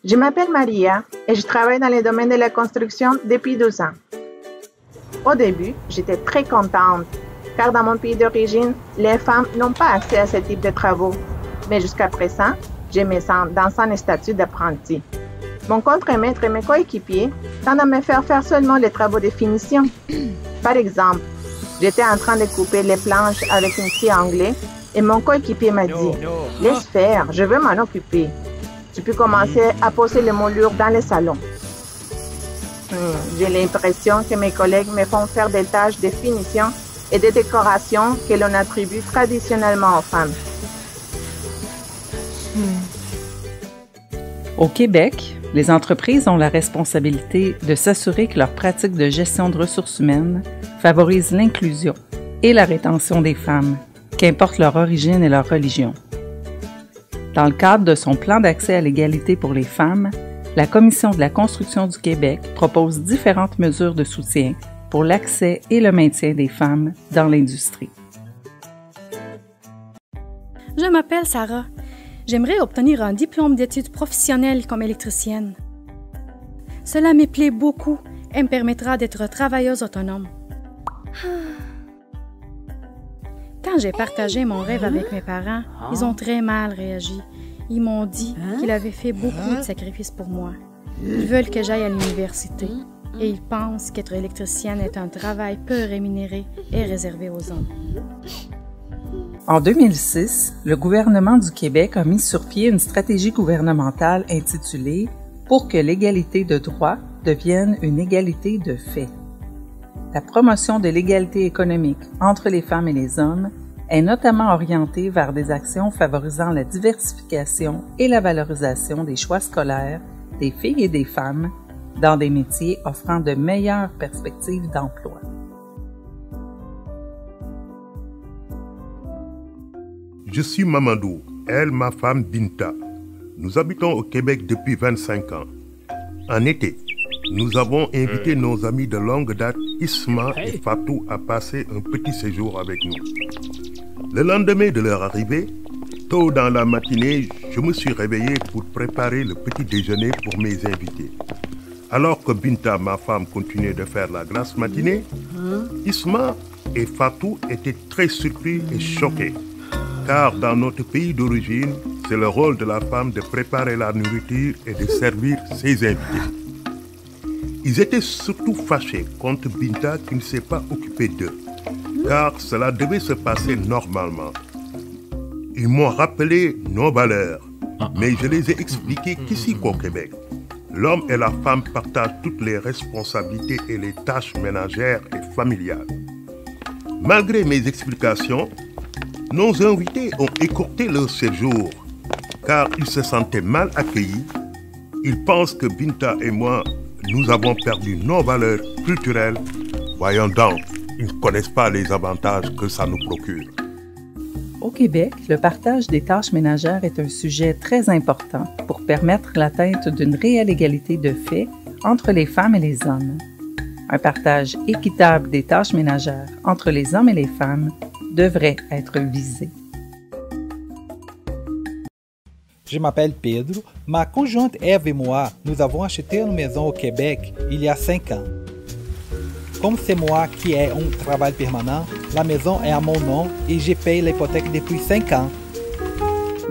Je m'appelle Maria et je travaille dans le domaine de la construction depuis 12 ans. Au début, j'étais très contente, car dans mon pays d'origine, les femmes n'ont pas accès à ce type de travaux. Mais jusqu'à présent, je me sens dans un statut d'apprenti. Mon contremaître et mes coéquipiers tendent à me faire seulement les travaux de finition. Par exemple, j'étais en train de couper les planches avec une scie anglais et mon coéquipier m'a dit « Laisse faire, je veux m'en occuper. Tu peux commencer à poser les moulures dans le salon. » J'ai l'impression que mes collègues me font faire des tâches de finition et de décoration que l'on attribue traditionnellement aux femmes. Au Québec, les entreprises ont la responsabilité de s'assurer que leurs pratiques de gestion de ressources humaines favorisent l'inclusion et la rétention des femmes, qu'importe leur origine et leur religion. Dans le cadre de son plan d'accès à l'égalité pour les femmes, la Commission de la construction du Québec propose différentes mesures de soutien pour l'accès et le maintien des femmes dans l'industrie. Je m'appelle Sarah. J'aimerais obtenir un diplôme d'études professionnelles comme électricienne. Cela me plaît beaucoup et me permettra d'être travailleuse autonome. Quand j'ai partagé mon rêve avec mes parents, ils ont très mal réagi. Ils m'ont dit qu'ils avaient fait beaucoup de sacrifices pour moi. Ils veulent que j'aille à l'université et ils pensent qu'être électricienne est un travail peu rémunéré et réservé aux hommes. En 2006, le gouvernement du Québec a mis sur pied une stratégie gouvernementale intitulée « Pour que l'égalité de droit devienne une égalité de fait ». La promotion de l'égalité économique entre les femmes et les hommes est notamment orientée vers des actions favorisant la diversification et la valorisation des choix scolaires des filles et des femmes dans des métiers offrant de meilleures perspectives d'emploi. Je suis Mamadou, elle ma femme Binta. Nous habitons au Québec depuis 25 ans. En été, nous avons invité nos amis de longue date, Isma et Fatou, à passer un petit séjour avec nous. Le lendemain de leur arrivée, tôt dans la matinée, je me suis réveillé pour préparer le petit déjeuner pour mes invités. Alors que Binta, ma femme, continuait de faire la grasse matinée, Isma et Fatou étaient très surpris et choqués. Car dans notre pays d'origine, c'est le rôle de la femme de préparer la nourriture et de servir ses invités. Ils étaient surtout fâchés contre Binta qui ne s'est pas occupée d'eux, car cela devait se passer normalement. Ils m'ont rappelé nos valeurs, mais je les ai expliqué qu'ici qu'au Québec, l'homme et la femme partagent toutes les responsabilités et les tâches ménagères et familiales. Malgré mes explications, nos invités ont écourté leur séjour, car ils se sentaient mal accueillis. Ils pensent que Binta et moi, nous avons perdu nos valeurs culturelles. Voyons donc, ils ne connaissent pas les avantages que ça nous procure. Au Québec, le partage des tâches ménagères est un sujet très important pour permettre l'atteinte d'une réelle égalité de fait entre les femmes et les hommes. Un partage équitable des tâches ménagères entre les hommes et les femmes devrait être visé. Je m'appelle Pedro. Ma conjointe Eva et moi, nous avons acheté une maison au Québec il y a 5 ans. Comme c'est moi qui ai un travail permanent, la maison est à mon nom et je paye l'hypothèque depuis 5 ans.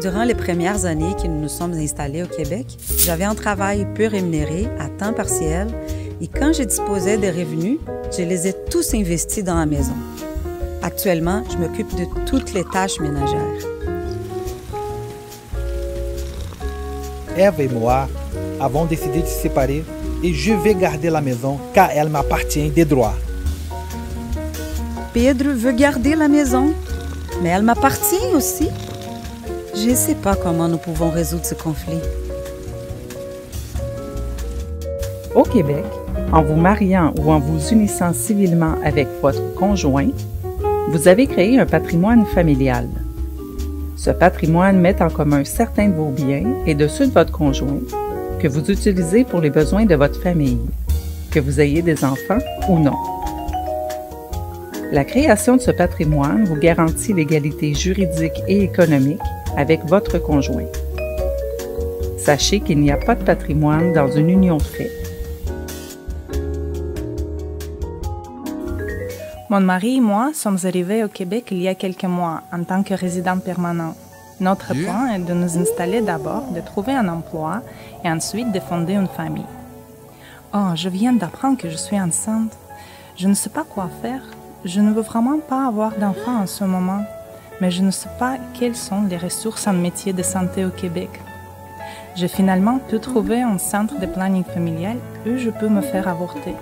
Durant les premières années que nous nous sommes installés au Québec, j'avais un travail peu rémunéré, à temps partiel, et quand je disposais des revenus, je les ai tous investis dans la maison. Actuellement, je m'occupe de toutes les tâches ménagères. Eva et moi avons décidé de se séparer et je vais garder la maison car elle m'appartient de droit. Pedro veut garder la maison, mais elle m'appartient aussi. Je ne sais pas comment nous pouvons résoudre ce conflit. Au Québec, en vous mariant ou en vous unissant civilement avec votre conjoint, vous avez créé un patrimoine familial. Ce patrimoine met en commun certains de vos biens et de ceux de votre conjoint que vous utilisez pour les besoins de votre famille, que vous ayez des enfants ou non. La création de ce patrimoine vous garantit l'égalité juridique et économique avec votre conjoint. Sachez qu'il n'y a pas de patrimoine dans une union de fait. Mon mari et moi sommes arrivés au Québec il y a quelques mois en tant que résidents permanents. Notre plan est de nous installer d'abord, de trouver un emploi et ensuite de fonder une famille. Oh, je viens d'apprendre que je suis enceinte. Je ne sais pas quoi faire. Je ne veux vraiment pas avoir d'enfant en ce moment, mais je ne sais pas quelles sont les ressources en métier de santé au Québec. J'ai finalement pu trouver un centre de planning familial où je peux me faire avorter.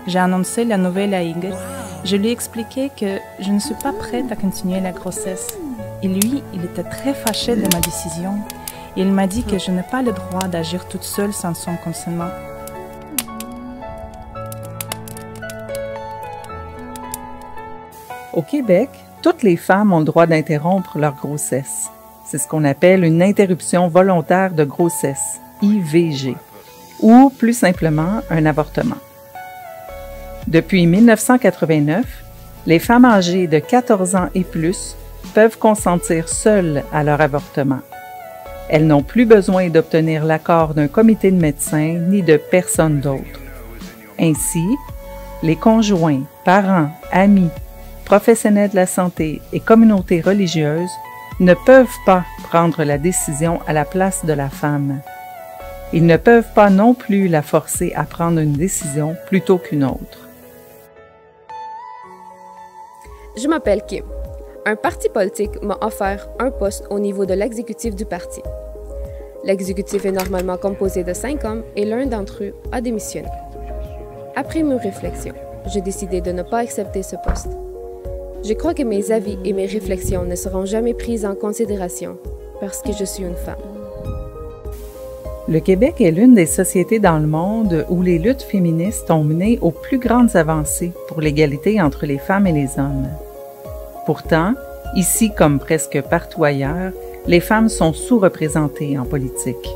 J'ai annoncé la nouvelle à Igor. Je lui ai expliqué que je ne suis pas prête à continuer la grossesse. Et lui, il était très fâché de ma décision. Et il m'a dit que je n'ai pas le droit d'agir toute seule sans son consentement. Au Québec, toutes les femmes ont le droit d'interrompre leur grossesse. C'est ce qu'on appelle une interruption volontaire de grossesse, IVG, ou plus simplement un avortement. Depuis 1989, les femmes âgées de 14 ans et plus peuvent consentir seules à leur avortement. Elles n'ont plus besoin d'obtenir l'accord d'un comité de médecins ni de personne d'autre. Ainsi, les conjoints, parents, amis, professionnels de la santé et communautés religieuses ne peuvent pas prendre la décision à la place de la femme. Ils ne peuvent pas non plus la forcer à prendre une décision plutôt qu'une autre. Je m'appelle Kim. Un parti politique m'a offert un poste au niveau de l'exécutif du parti. L'exécutif est normalement composé de 5 hommes et l'un d'entre eux a démissionné. Après mes réflexions, j'ai décidé de ne pas accepter ce poste. Je crois que mes avis et mes réflexions ne seront jamais prises en considération parce que je suis une femme. Le Québec est l'une des sociétés dans le monde où les luttes féministes ont mené aux plus grandes avancées pour l'égalité entre les femmes et les hommes. Pourtant, ici comme presque partout ailleurs, les femmes sont sous-représentées en politique.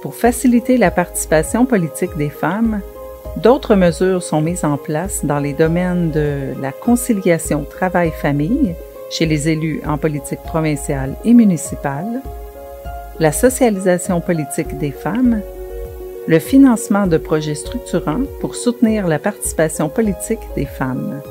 Pour faciliter la participation politique des femmes, d'autres mesures sont mises en place dans les domaines de la conciliation travail-famille chez les élus en politique provinciale et municipale, la socialisation politique des femmes, le financement de projets structurants pour soutenir la participation politique des femmes.